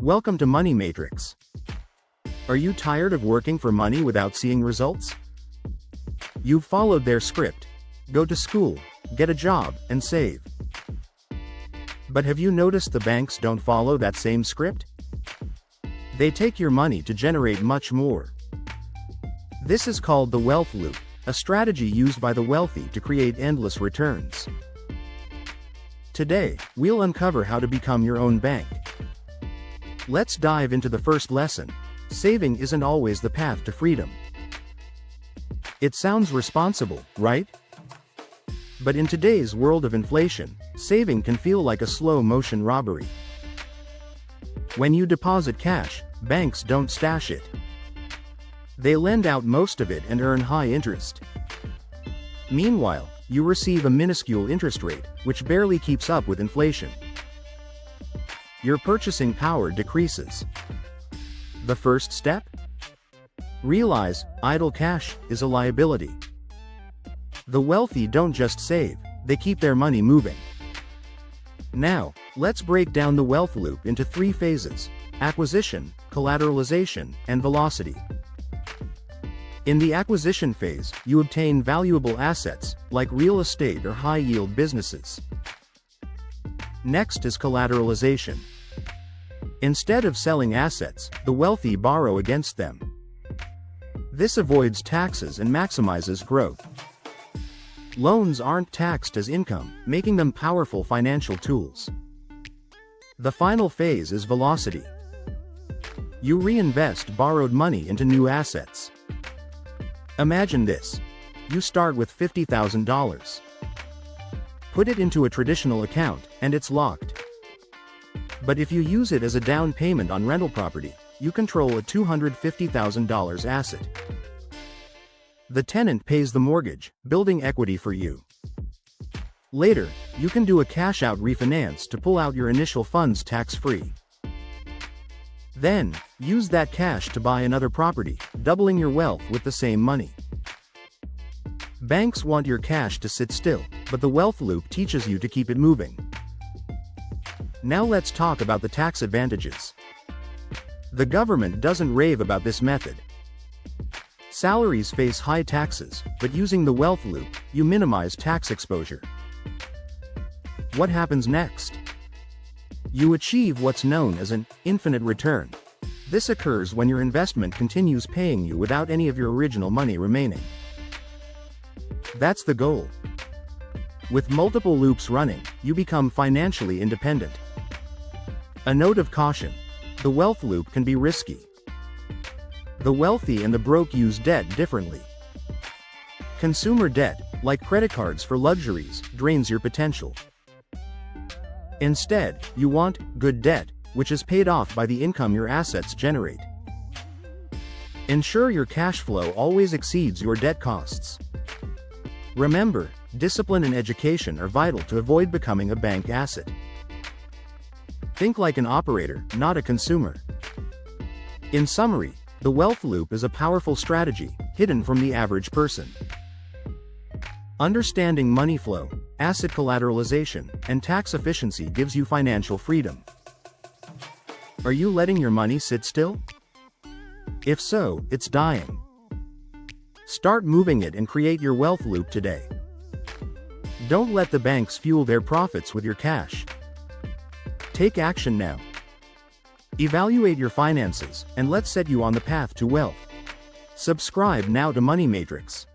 Welcome to Money Matrix. Are you tired of working for money without seeing results? You've followed their script. Go to school, get a job, and save. But have you noticed the banks don't follow that same script? They take your money to generate much more. This is called the wealth loop, a strategy used by the wealthy to create endless returns. Today, we'll uncover how to become your own bank. Let's dive into the first lesson. Saving isn't always the path to freedom. It sounds responsible, right? But in today's world of inflation, saving can feel like a slow-motion robbery. When you deposit cash, banks don't stash it. They lend out most of it and earn high interest. Meanwhile, you receive a minuscule interest rate, which barely keeps up with inflation. Your purchasing power decreases. The first step? Realize, idle cash is a liability. The wealthy don't just save, they keep their money moving. Now, let's break down the wealth loop into three phases: acquisition, collateralization, and velocity. In the acquisition phase, you obtain valuable assets, like real estate or high-yield businesses. Next is collateralization. Instead of selling assets, the wealthy borrow against them. This avoids taxes and maximizes growth. Loans aren't taxed as income, making them powerful financial tools. The final phase is velocity. You reinvest borrowed money into new assets. Imagine this. You start with $50,000. Put it into a traditional account, and it's locked. But if you use it as a down payment on rental property, you control a $250,000 asset. The tenant pays the mortgage, building equity for you. Later, you can do a cash-out refinance to pull out your initial funds tax-free. Then, use that cash to buy another property, doubling your wealth with the same money. Banks want your cash to sit still, but the wealth loop teaches you to keep it moving. Now let's talk about the tax advantages. The government doesn't rave about this method. Salaries face high taxes, but using the wealth loop, you minimize tax exposure. What happens next? You achieve what's known as an infinite return. This occurs when your investment continues paying you without any of your original money remaining. That's the goal. With multiple loops running, you become financially independent. A note of caution: the wealth loop can be risky. The wealthy and the broke use debt differently. Consumer debt, like credit cards for luxuries, drains your potential. Instead, you want good debt, which is paid off by the income your assets generate. Ensure your cash flow always exceeds your debt costs. Remember, discipline and education are vital to avoid becoming a bank asset. Think like an operator, not a consumer. In summary, the wealth loop is a powerful strategy, hidden from the average person. Understanding money flow, asset collateralization, and tax efficiency gives you financial freedom. Are you letting your money sit still? If so, it's dying. Start moving it and create your wealth loop today. Don't let the banks fuel their profits with your cash. Take action now. Evaluate your finances, and let's set you on the path to wealth. Subscribe now to Money Matrix.